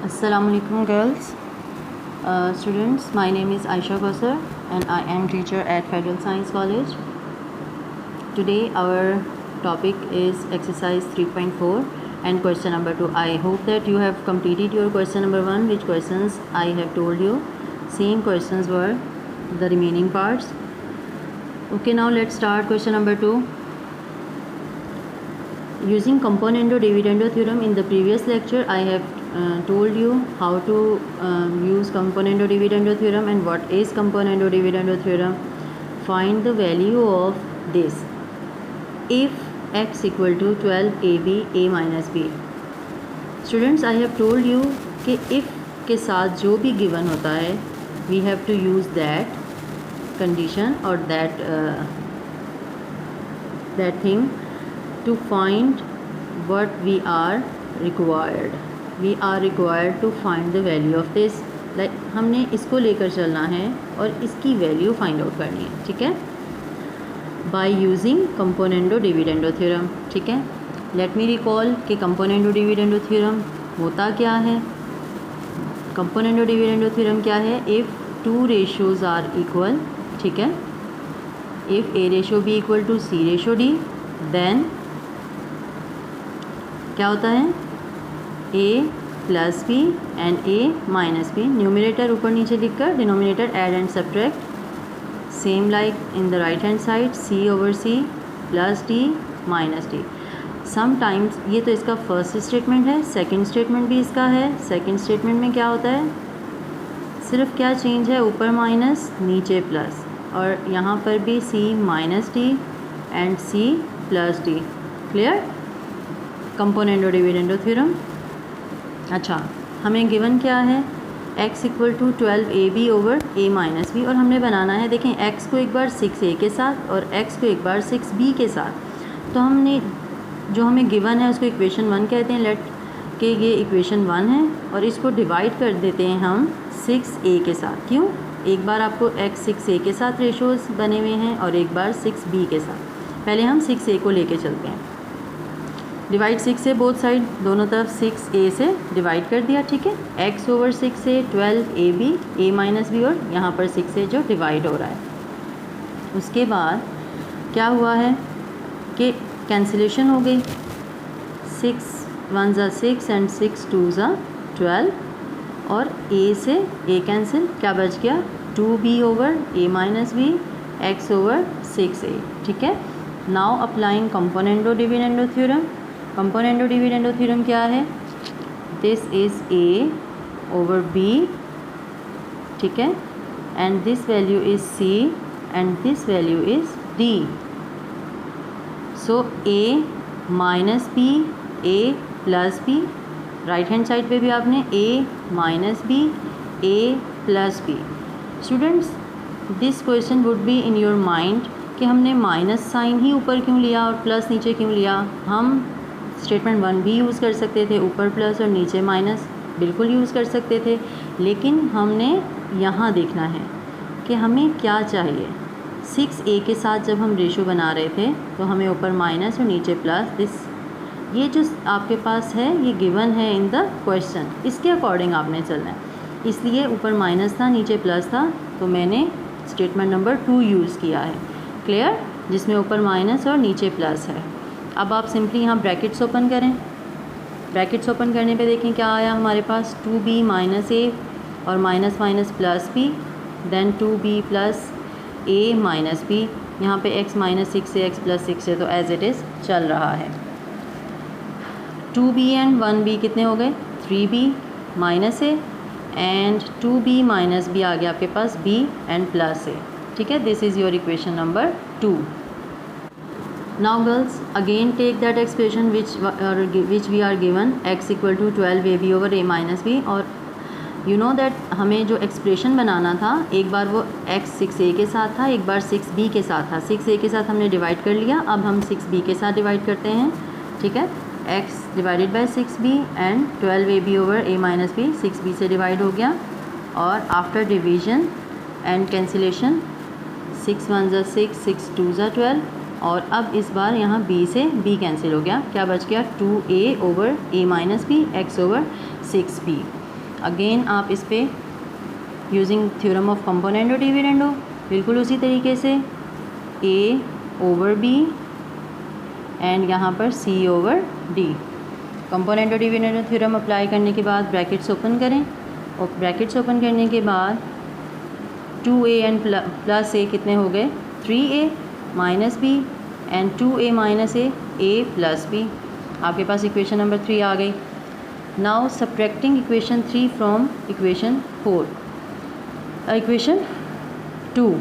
Assalamualaikum girls. Students, my name is Aisha Kausar and I am teacher at Federal Science College. Today our topic is exercise 3.4 and question number 2. I hope that you have completed your question number 1, which questions I have told you. Same questions were the remaining parts. Okay, now let's start question number 2. Using componendo-dividendo theorem, in the previous lecture I have told you how to use componendo-dividendo theorem and what is componendo-dividendo theorem. Find the value of this if x equal to 12ab a minus b. Students, I have told you कि if के साथ जो भी given होता है we have to use that condition or that thing to find what we are required. We are required to find the value of this. Like हमने इसको लेकर चलना है और इसकी वैल्यू फाइंड आउट करनी है, ठीक है, by using componendo dividendo theorem. ठीक है, लेट मी रिकॉल कि कंपोनेंडो डिविडेंडो थ्योरम होता क्या है. कंपोनेंडो डिविडेंडो थ्योरम क्या है? If two ratios are equal, ठीक है, if A ratio B equal to C ratio D, then क्या होता है? a plus B and a minus B. Numerator ऊपर नीचे लिखकर denominator add and subtract. Same like in the right hand side c over c plus d minus d. Sometimes ये तो इसका first statement है. सेकंड स्टेटमेंट भी इसका है. सेकंड स्टेटमेंट में क्या होता है? सिर्फ क्या चेंज है? ऊपर माइनस नीचे प्लस, और यहाँ पर भी c minus D and c plus D. Clear? Componendo dividendo theorem. अच्छा, हमें गिवन क्या है? x equal to 12ab over a minus B, और हमने बनाना है, देखें, x को एक बार 6a के साथ और x को एक बार 6b के साथ. तो हमने जो हमें गिवन है उसको इक्वेशन 1 कहते हैं. लेट के ये इक्वेशन 1 है और इसको डिवाइड कर देते हैं हम 6a के साथ. क्यों? एक बार आपको x 6a के साथ रेशोज़ बने हुए हैं और एक बार 6b के साथ. पहले हम 6a को लेके चलते हैं. डिवाइड 6 से बोथ साइड, दोनों तरफ 6a से डिवाइड कर दिया. ठीक है, x over 6a 12ab a minus B, और यहाँ पर 6a जो डिवाइड हो रहा है. उसके बाद क्या हुआ है कि कैंसिलेशन हो गई. 6 1 ज़ा 6 एंड 6 2 ज़ा 12, और a से a कैंसिल, क्या बच गया? 2b over a minus B x over 6a. ठीक है, now applying componendo dividendo theorem. Componendo dividendo theorem क्या है? This is a over b, ठीक है, and this value is c and this value is d. So a minus b a plus b, right hand side पे भी आपने a minus b a plus b. Students, this question would be in your mind कि हमने minus sign ही ऊपर क्यों लिया और plus नीचे क्यों लिया. हम स्टेटमेंट 1 भी यूज़ कर सकते थे, ऊपर प्लस और नीचे माइनस बिल्कुल यूज़ कर सकते थे, लेकिन हमने यहाँ देखना है कि हमें क्या चाहिए. 6a के साथ जब हम रेशो बना रहे थे तो हमें ऊपर माइनस और नीचे प्लस, दिस ये जो आपके पास है ये गिवन है इन द क्वेश्चन, इसके अकॉर्डिंग आपने चलना है. इसलिए ऊपर माइनस था नीचे प्लस था, तो मैंने स्टेटमेंट नंबर 2 यूज़ किया है. क्लियर? जिसमें ऊपर माइनस और नीचे प्लस है. अब आप सिंपली यहाँ ब्रैकेट्स ओपन करें. ब्रैकेट्स ओपन करने पे देखें क्या आया हमारे पास? 2b माइनस a और minus minus plus b, then 2b plus a minus b. यहाँ पे x माइनस 6 से x प्लस 6 है, तो एज इट इज़ चल रहा है. 2b एंड 1b कितने हो गए? 3b minus a and 2b minus b आ गया आपके पास b एंड प्लस a. ठीक है, this is your equation number 2. Now girls, again take that expression which we are given, x equal to 12ab over a minus b, और you know that हमें जो expression बनाना था, एक बार वो x 6a के साथ था, एक बार 6b के साथ था. 6a के साथ हमने डिवाइड कर लिया, अब हम 6b के साथ डिवाइड करते हैं. ठीक है, x divided by 6b and 12ab over a minus b 6b से डिवाइड हो गया, और आफ्टर डिवीजन एंड कैंसिलेशन 6 1 ज़ा 6 6 2 ज़ा 12, और अब इस बार यहाँ b से b कैंसिल हो गया, क्या बच गया? 2a over a minus b x over 6b. Again आप इस पे using theorem of componendo dividendo बिल्कुल उसी तरीके से a ओवर b एंड यहाँ पर c over d। Componendo dividendo theorem apply करने के बाद ब्रैकेट्स ओपन करें और ब्रैकेट्स ओपन करने के बाद 2a एंड प्लस a कितने हो गए 3a minus b and 2a minus a plus b। आपके पास इक्वेशन नंबर 3 आ गई। Now subtracting equation 3 from equation 4 equation 2।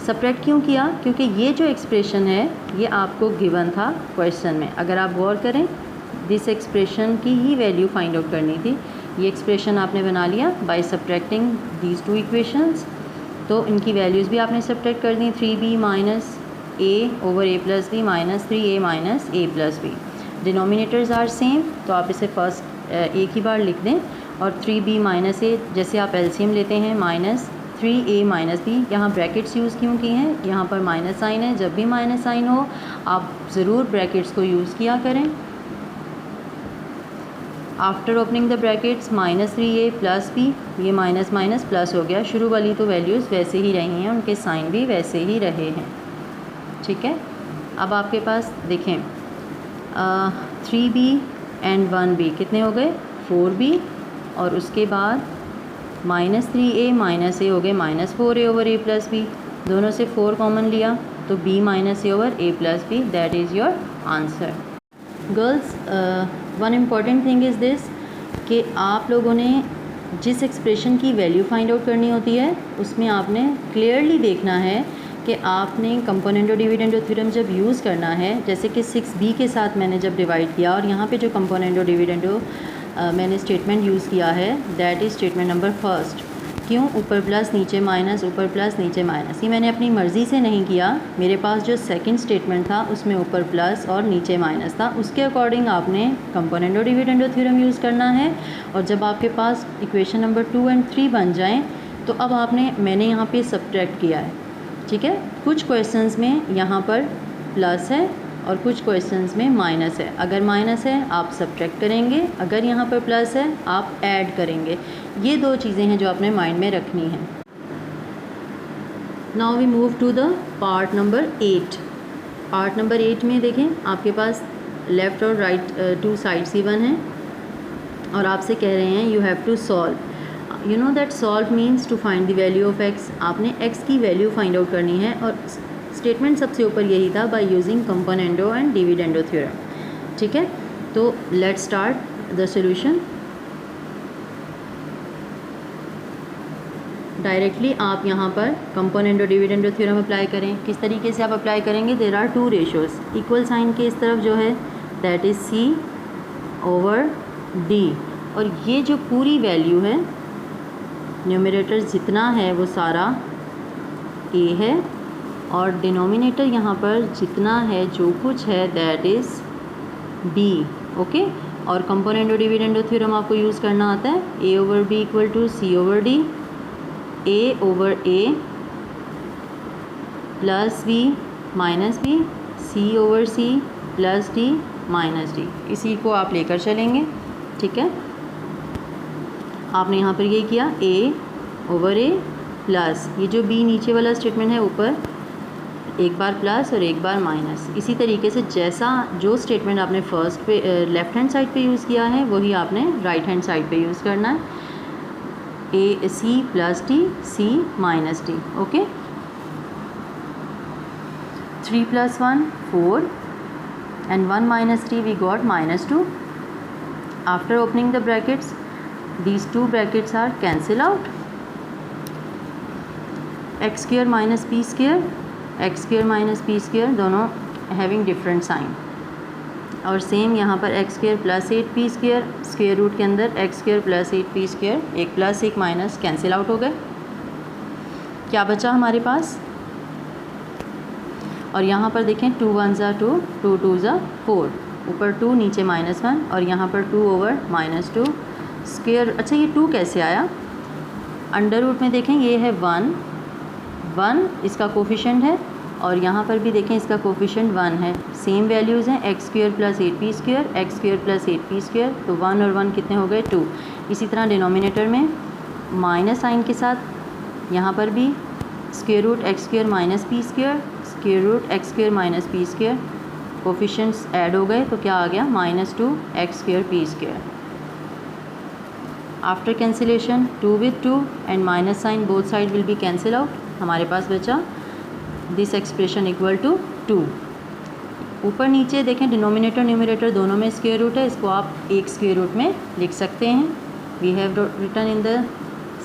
Subtract क्यों किया? क्योंकि ये जो एक्सप्रेशन है ये आपको गिवन था क्वेश्चन में। अगर आप गौर करें दिस एक्सप्रेशन की ही वैल्यू फाइंड आउट करनी थी। ये एक्सप्रेशन आपने बना लिया by subtracting these two equations. तो इनकी वैल्यूज़ भी आपने सब्ट्रैक्ट कर दी 3b minus a over a plus B minus 3a minus a plus B. Denominators are same तो आप इसे फर्स्ट एक ही बार लिख दें और 3b माइनस a जैसे आप एलसीएम लेते हैं माइनस 3a माइनस बी। यहाँ ब्रैकेट्स यूज़ क्यों की हैं? यहाँ पर माइनस साइन है। जब भी माइनस साइन हो आप ज़रूर ब्रैकेट्स को यूज़ किया करें। After opening the brackets minus 3a plus B, ये माइनस माइनस प्लस हो गया। शुरू वाली तो वैल्यूज़ वैसे ही रही हैं, उनके साइन भी वैसे ही रहे हैं। ठीक है, अब आपके पास देखें 3b एंड 1b कितने हो गए 4b और उसके बाद माइनस 3a माइनस a हो गए minus 4a over a plus B. दोनों से 4 कॉमन लिया तो b minus a over a plus B, that is your answer. Girls one important thing is this कि आप लोगों ने जिस एक्सप्रेशन की वैल्यू फाइंड आउट करनी होती है उसमें आपने क्लियरली देखना है कि आपने कंपोनेंडो डिविडेंडो थ्योरम जब यूज़ करना है, जैसे कि 6b के साथ मैंने जब डिवाइड किया और यहाँ पे जो कंपोनेंडो डिविडेंडो मैंने स्टेटमेंट यूज़ किया है that is statement number first. क्यों? ऊपर प्लस नीचे माइनस, ऊपर प्लस नीचे माइनस। ये मैंने अपनी मर्ज़ी से नहीं किया। मेरे पास जो सेकंड स्टेटमेंट था उसमें ऊपर प्लस और नीचे माइनस था, उसके अकॉर्डिंग आपने कंपोनेंडो डिविडेंडो थ्योरम यूज़ करना है। और जब आपके पास इक्वेशन नंबर 2 एंड 3 बन जाएँ तो अब मैंने यहाँ पे सब्ट्रैक्ट किया है। ठीक है, कुछ क्वेश्चंस में यहाँ पर प्लस है और कुछ क्वेश्चंस में माइनस है। अगर माइनस है आप सब्ट्रैक्ट करेंगे, अगर यहाँ पर प्लस है आप ऐड करेंगे। ये दो चीज़ें हैं जो आपने माइंड में रखनी है। Now we move to the part number 8। Part number 8 में देखें आपके पास लेफ़्ट और राइट 2 साइड्स गिवन हैं और आपसे कह रहे हैं you have to solve. You know that solve means to find the value of x। आपने x की वैल्यू फाइंड आउट करनी है और स्टेटमेंट सबसे ऊपर यही था by using componendo and dividendo theorem. ठीक है, तो let's start the solution. Directly आप यहाँ पर कंपोनेंडो डिविडेंडो थ्योरम अप्लाई करें। किस तरीके से आप अप्लाई करेंगे? There are 2 ratios. Equal sign के इस तरफ जो है that is c over d और ये जो पूरी वैल्यू है न्यूमरेटर जितना है वो सारा a है और डिनोमिनेटर यहाँ पर जितना है जो कुछ है दैट इज़ b। ओके, और कंपोनेंडो डिविडेंडो थ्योरम आपको यूज़ करना आता है a over b equal to c over d, a over a plus b minus b, c over c plus d minus d। इसी को आप लेकर चलेंगे। ठीक है, आपने यहाँ पर ये किया a ओवर a प्लस ये जो b नीचे वाला स्टेटमेंट है ऊपर एक बार प्लस और एक बार माइनस। इसी तरीके से जैसा जो स्टेटमेंट आपने फर्स्ट पे लेफ़्ट हैंड साइड पे यूज़ किया है वही आपने राइट हैंड साइड पे यूज़ करना है। a c plus d c minus d। Okay, 3 + 1 4 and 1 minus 3 we got -2. After opening the brackets these two brackets are cancel out। x square minus p square, x square minus p square दोनों having different sign और same यहाँ पर x square plus 8p square square root के अंदर x square plus 8p square एक plus एक minus cancel out हो गए। क्या बचा हमारे पास? और यहाँ पर देखें 2 × 1 = 2, 2 × 2 = 4, ऊपर 2 नीचे -1 और यहाँ पर 2 ओवर -2 स्क्वेयर। अच्छा, ये 2 कैसे आया? अंडर रूट में देखें ये है 1 इसका कोफिशिएंट है और यहाँ पर भी देखें इसका कोफिशिएंट 1 है, सेम वैल्यूज़ हैं, x square plus 8p square, x square plus 8p square, तो 1 और 1 कितने हो गए 2। इसी तरह डिनोमिनेटर में माइनस साइन के साथ यहाँ पर भी square root x square minus p square, square root x square minus p square, coefficients add हो गए तो क्या आ गया -2 x square p square. After cancellation 2 with 2 and minus sign both side will be cancel out, हमारे पास बचा this expression equal to 2। ऊपर नीचे देखें डिनोमिनेटर न्यूमरेटर दोनों में स्क्वायर रूट है, इसको आप एक स्क्वायर रूट में लिख सकते हैं। We have written in the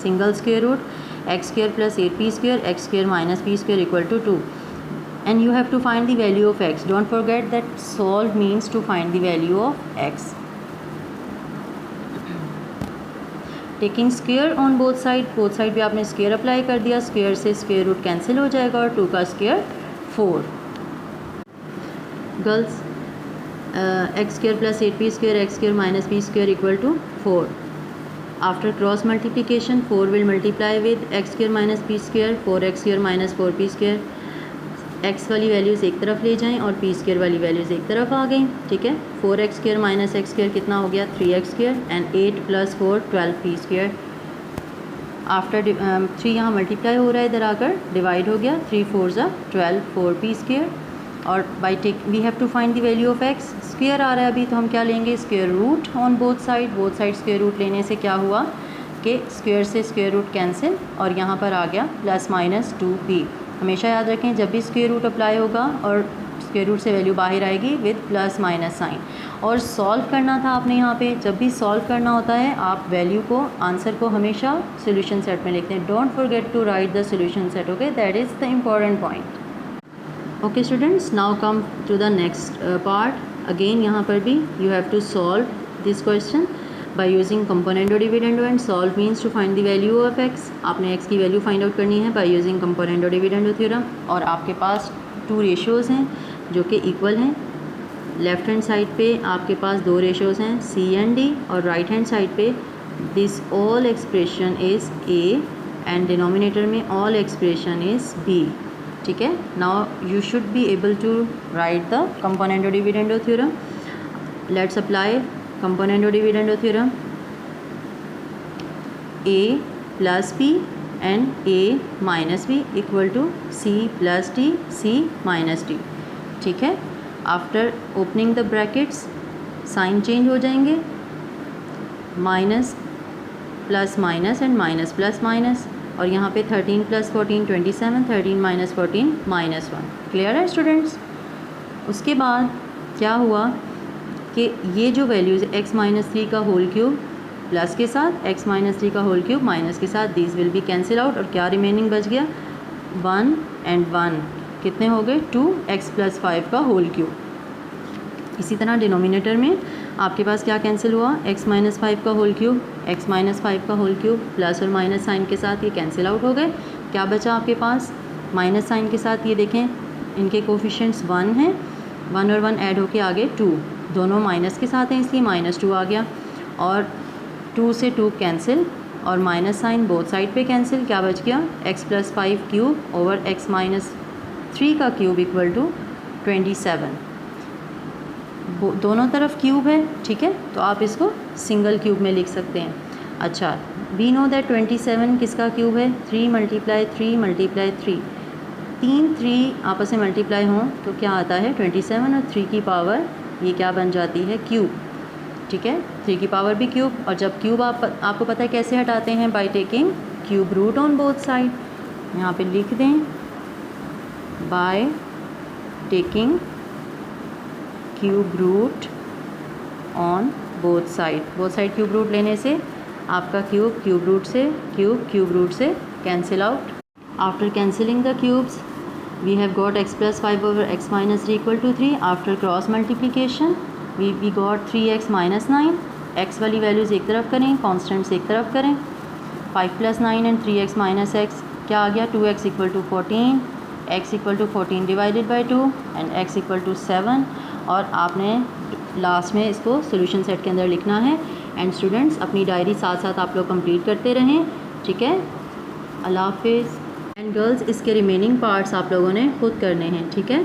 single square root x square plus 8p square, x square minus p square equal to 2 and you have to find the value of x. Don't forget that solve means to find the value of x. Taking square on both side भी आपने square apply कर दिया, square से square root cancel हो जाएगा और 2 का square 4। Girls x square plus 8p square, x square minus p square equal to 4। After cross multiplication 4 will multiply with x square minus p square, 4x square minus 4p square, x वाली values एक तरफ ले जाएं और p square वाली values एक तरफ आ गई, ठीक है। 4x square minus x square कितना हो गया 3x square and 8 plus 4 12p square. After 3 यहाँ मल्टीप्लाई हो रहा है, इधर आकर डिवाइड हो गया, 3 4 ज़ा 12 4p स्क्वायर। और by take we have to find the value of x, square आ रहा है अभी तो हम क्या लेंगे square root on both side square root लेने से क्या हुआ कि स्क्वायर से स्क्वायर रूट कैंसिल और यहाँ पर आ गया प्लस माइनस 2p। हमेशा याद रखें जब भी स्क्वायर रूट अप्लाई होगा और स्क्वायर रूट से वैल्यू बाहर आएगी विद प्लस माइनस साइन। और सॉल्व करना था आपने यहाँ पे, जब भी सॉल्व करना होता है आप वैल्यू को आंसर को हमेशा सॉल्यूशन सेट में लिखते हैं। Don't forget to write the solution set, okay, that is the important point. Okay students, now come to the next part. Again यहाँ पर भी you have to solve this question by using componendo dividendo and solve means to find the value of x। आपने x की value find out करनी है by using componendo dividendo theorem. और आपके पास 2 रेशियोज़ हैं जो कि इक्वल हैं। लेफ्ट हैंड साइड पे आपके पास 2 रेशियोज़ हैं c एंड d, और राइट हैंड साइड पे this all expression is a and denominator में ऑल एक्सप्रेशन इज़ b, ठीक है। Now you should be able to write the componendo dividendo theorem. Let's apply componendo dividendo theorem. a plus p and a minus b equal to c plus d, c minus d, ठीक है। After opening the brackets sign change हो जाएंगे, minus plus minus and minus plus minus, और यहाँ पे 13 plus 14 27, 13 minus 14 minus 1। Clear है students? उसके बाद क्या हुआ कि ये जो वैल्यूज़ x माइनस 3 का होल क्यूब प्लस के साथ x माइनस 3 का होल क्यूब माइनस के साथ these will be cancel out, और क्या रिमेनिंग बच गया 1 एंड 1 कितने हो गए 2x प्लस 5 का होल क्यूब। इसी तरह डिनोमिनेटर में आपके पास क्या कैंसिल हुआ x माइनस 5 का होल क्यूब, x माइनस 5 का होल क्यूब प्लस और माइनस साइन के साथ ये कैंसिल आउट हो गए। क्या बचा आपके पास माइनस साइन के साथ, ये देखें इनके कोफिशिएंट्स 1 हैं, 1 और 1 ऐड होके आगे 2, दोनों माइनस के साथ हैं इसलिए -2 आ गया, और 2 से 2 कैंसिल और माइनस साइन बोथ साइड पे कैंसिल। क्या बच गया x plus 5 cube over x minus 3 का क्यूब इक्वल टू 27। दोनों तरफ क्यूब है, ठीक है, तो आप इसको सिंगल क्यूब में लिख सकते हैं। अच्छा, वी नो दैट 27 किसका क्यूब है 3 मल्टीप्लाई 3 मल्टीप्लाई 3, 3 आपस में मल्टीप्लाई हों तो क्या आता है 27 और 3 की पावर ये क्या बन जाती है क्यूब, ठीक है, 3 की पावर भी क्यूब। और जब क्यूब आपको पता है कैसे हटाते हैं by taking cube root on both side. यहाँ पे लिख दें by taking cube root on both side cube root लेने से आपका क्यूब रूट से क्यूब रूट से cancel out. After cancelling the cubes we have got x plus 5 over x minus 3 equal to 3. After cross multiplication we got 3x minus 9, x वाली values एक तरफ करें, constants एक तरफ करें, 5 plus 9 and 3x minus x क्या आ गया 2x equal to 14, x equal to 14 divided by 2 and x equal to 7। और आपने लास्ट में इसको सोल्यूशन सेट के अंदर लिखना है। एंड स्टूडेंट्स अपनी डायरी साथ साथ आप लोग कंप्लीट करते रहें, ठीक है। अल्लाह हाफिज़। एंड गर्ल्स इसके रिमेनिंग पार्ट्स आप लोगों ने खुद करने हैं, ठीक है।